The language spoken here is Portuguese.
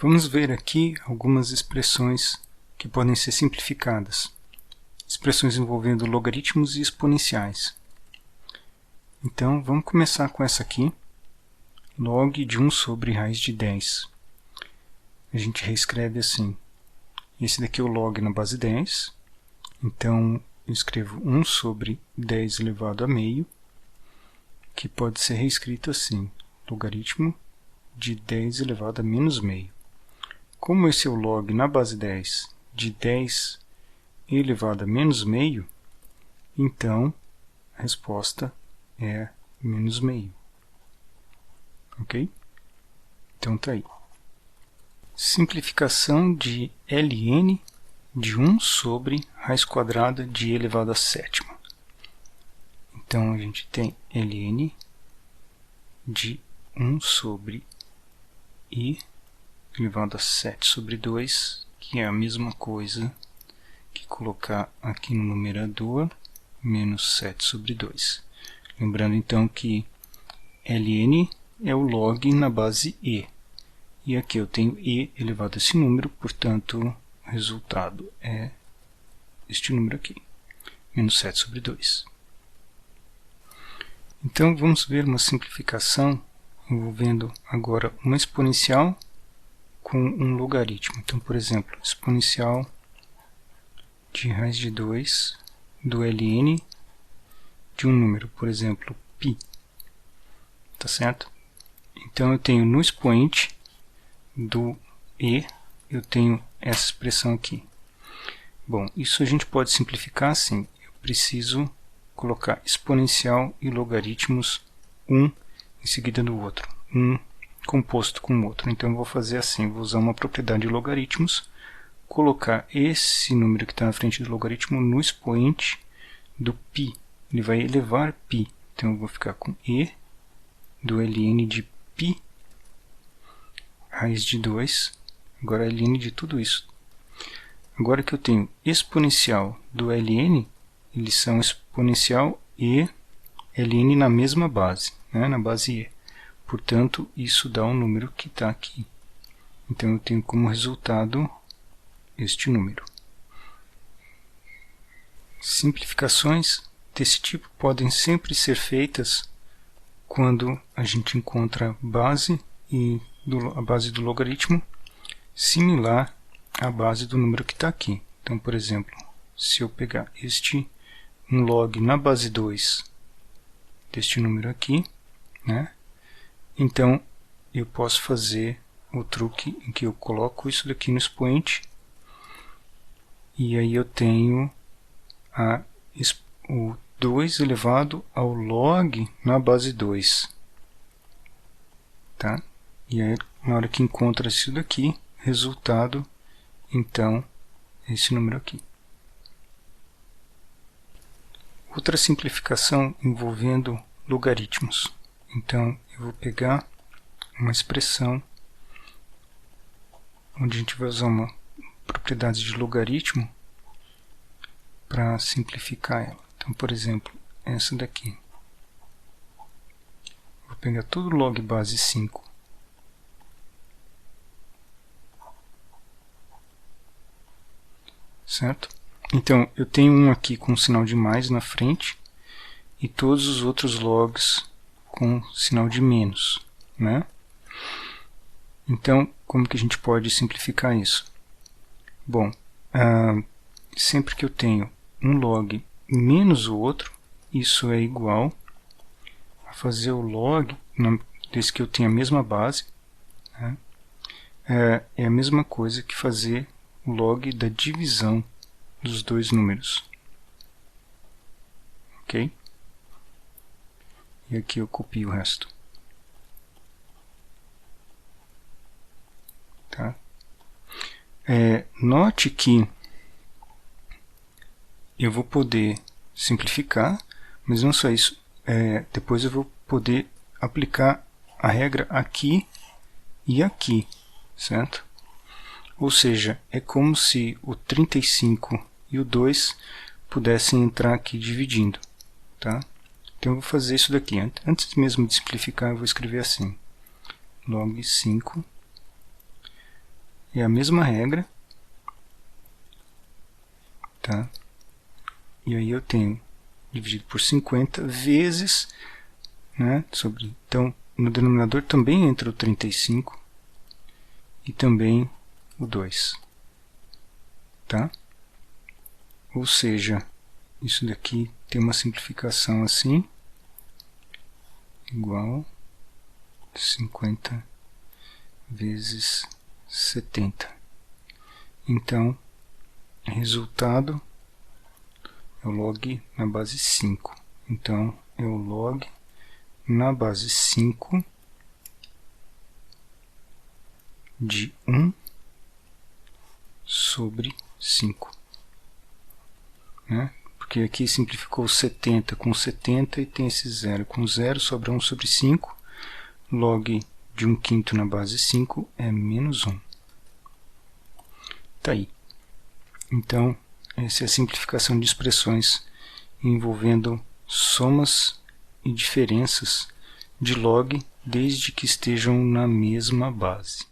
Vamos ver aqui algumas expressões que podem ser simplificadas. Expressões envolvendo logaritmos e exponenciais. Então, vamos começar com essa aqui. Log de 1 sobre raiz de 10. A gente reescreve assim. Esse daqui é o log na base 10. Então, eu escrevo 1 sobre 10 elevado a meio, que pode ser reescrito assim. Logaritmo de 10 elevado a menos meio. Como esse é o log na base 10 de 10 elevado a menos meio, então a resposta é menos meio. Ok? Então tá aí. Simplificação de ln de 1 sobre raiz quadrada de e elevado a sétima. Então a gente tem ln de 1 sobre i elevado a 7 sobre 2, que é a mesma coisa que colocar aqui no numerador menos 7 sobre 2. Lembrando então que ln é o log na base e. E aqui eu tenho e elevado a esse número, portanto, o resultado é este número aqui, menos 7 sobre 2. Então, vamos ver uma simplificação envolvendo agora uma exponencial com um logaritmo. Então, por exemplo, exponencial de raiz de 2 do ln de um número, por exemplo, π. Tá certo? Então, eu tenho no expoente do e, eu tenho essa expressão aqui. Bom, isso a gente pode simplificar assim. Eu preciso colocar exponencial e logaritmos um em seguida do outro, um composto com o outro. Então eu vou fazer assim, vou usar uma propriedade de logaritmos, colocar esse número que está na frente do logaritmo no expoente do π. Ele vai elevar π. Então eu vou ficar com e do ln de π raiz de 2, agora ln de tudo isso. Agora que eu tenho exponencial do ln, eles são exponencial e ln na mesma base, né, na base e. Portanto, isso dá um número que está aqui. Então, eu tenho como resultado este número. Simplificações desse tipo podem sempre ser feitas quando a gente encontra base e a base do logaritmo similar à base do número que está aqui. Então, por exemplo, se eu pegar um log na base 2 deste número aqui, né, então eu posso fazer o truque em que eu coloco isso daqui no expoente e aí eu tenho o 2 elevado ao log na base 2. Tá? E aí, na hora que encontra isso daqui, resultado, então, é esse número aqui. Outra simplificação envolvendo logaritmos. Então, eu vou pegar uma expressão onde a gente vai usar uma propriedade de logaritmo para simplificar ela. Então, por exemplo, essa daqui. Vou pegar todo o log base 5. Certo? Então, eu tenho um aqui com sinal de mais na frente e todos os outros logs com sinal de menos, né? Então, como que a gente pode simplificar isso? Bom, sempre que eu tenho um log menos o outro, isso é igual a fazer o log, desde que eu tenha a mesma base, né? É a mesma coisa que fazer o log da divisão dos dois números. Ok? E aqui eu copio o resto. Tá? Note que eu vou poder simplificar, mas não só isso. Depois eu vou poder aplicar a regra aqui e aqui, certo? Ou seja, é como se o 35 e o 2 pudessem entrar aqui dividindo. Tá? Então eu vou fazer isso daqui. Antes mesmo de simplificar, eu vou escrever assim. Log 5 é a mesma regra, tá? E aí eu tenho dividido por 50 vezes, né, então, no denominador também entra o 35 e também o 2, tá? Ou seja, isso daqui tem uma simplificação assim, igual 50 vezes 70. Então, resultado é o log na base 5. Então, é o log na base 5 de 1 sobre 5. Né? Porque aqui simplificou 70 com 70 e tem esse 0 com 0, sobra 1 sobre 5. Log de 1/5 na base 5 é menos 1. Tá aí. Então, essa é a simplificação de expressões envolvendo somas e diferenças de log desde que estejam na mesma base.